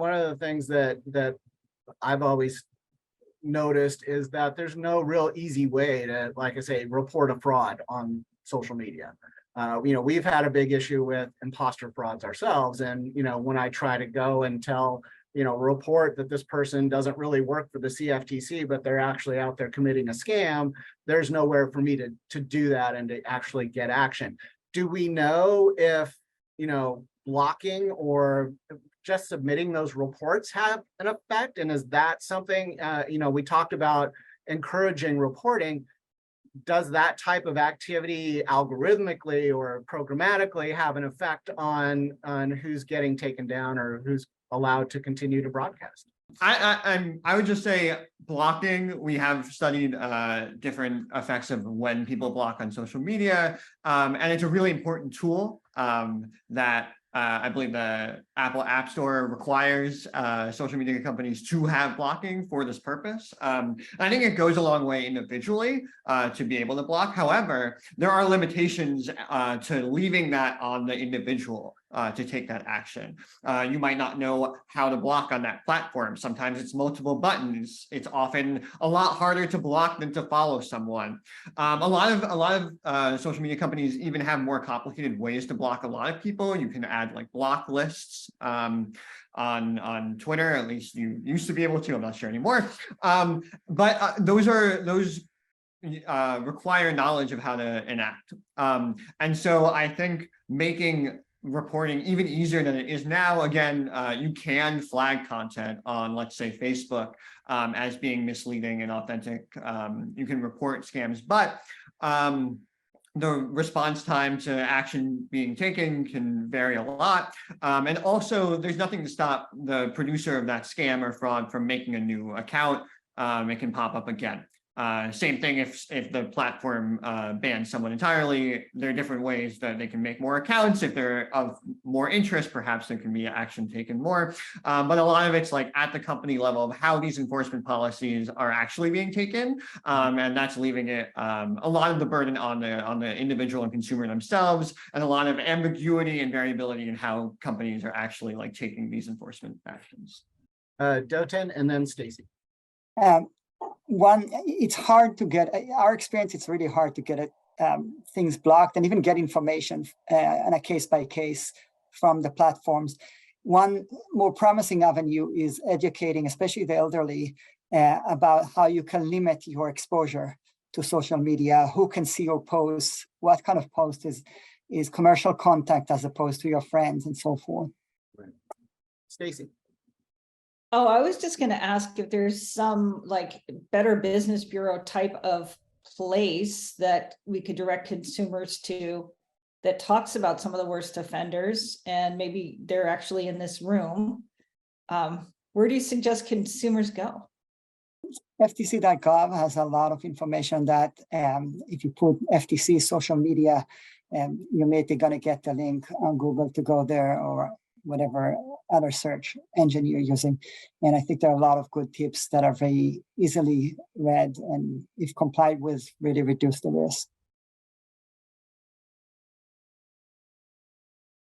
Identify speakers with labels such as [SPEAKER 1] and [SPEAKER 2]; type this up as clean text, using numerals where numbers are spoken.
[SPEAKER 1] one of the things that I've always noticed is that there's no real easy way to, like I say, report a fraud on social media. We've had a big issue with imposter frauds ourselves. And, when I try to go and tell, report that this person doesn't really work for the CFTC, but they're actually out there committing a scam, there's nowhere for me to do that and to actually get action. Do we know if, blocking or just submitting those reports have an effect? And is that something, we talked about encouraging reporting. Does that type of activity algorithmically or programmatically have an effect on who's getting taken down or who's allowed to continue to broadcast?
[SPEAKER 2] I would just say blocking, we have studied different effects of when people block on social media, and it's a really important tool that I believe the Apple App Store requires social media companies to have blocking for this purpose. I think it goes a long way individually to be able to block. However, there are limitations to leaving that on the individual to take that action. You might not know how to block on that platform. Sometimes it's multiple buttons. It's often a lot harder to block than to follow someone. A lot of social media companies even have more complicated ways to block a lot of people. You can add like block lists on Twitter. At least you used to be able to. I'm not sure anymore. But those require knowledge of how to enact. And so I think making reporting even easier than it is now. Again, you can flag content on, let's say, Facebook as being misleading and authentic. You can report scams, but the response time to action being taken can vary a lot. And also, there's nothing to stop the producer of that scam or fraud from making a new account. It can pop up again. Same thing if the platform bans someone entirely. There are different ways that they can make more accounts. If they're of more interest, perhaps there can be action taken more. But a lot of it's like at the company level of how these enforcement policies are actually being taken. And that's leaving it a lot of the burden on the individual and consumer themselves, and a lot of ambiguity and variability in how companies are actually like taking these enforcement actions.
[SPEAKER 1] Doten and then Stacy.
[SPEAKER 3] It's hard to get, our experience, it's really hard to get things blocked and even get information on a case by case from the platforms. One more promising avenue is educating, especially the elderly, about how you can limit your exposure to social media, who can see your posts, what kind of post is commercial contact as opposed to your friends and so forth.
[SPEAKER 1] Right. Stacy.
[SPEAKER 4] Oh, I was just going to ask if there's some like Better Business Bureau type of place that we could direct consumers to that talks about some of the worst offenders, and maybe they're actually in this room. Where do you suggest consumers go?
[SPEAKER 3] FTC.gov has a lot of information that if you put FTC social media, you're immediately going to get the link on Google to go there or whatever other search engine you're using. And I think there are a lot of good tips that are very easily read and if complied with, really reduce the risk.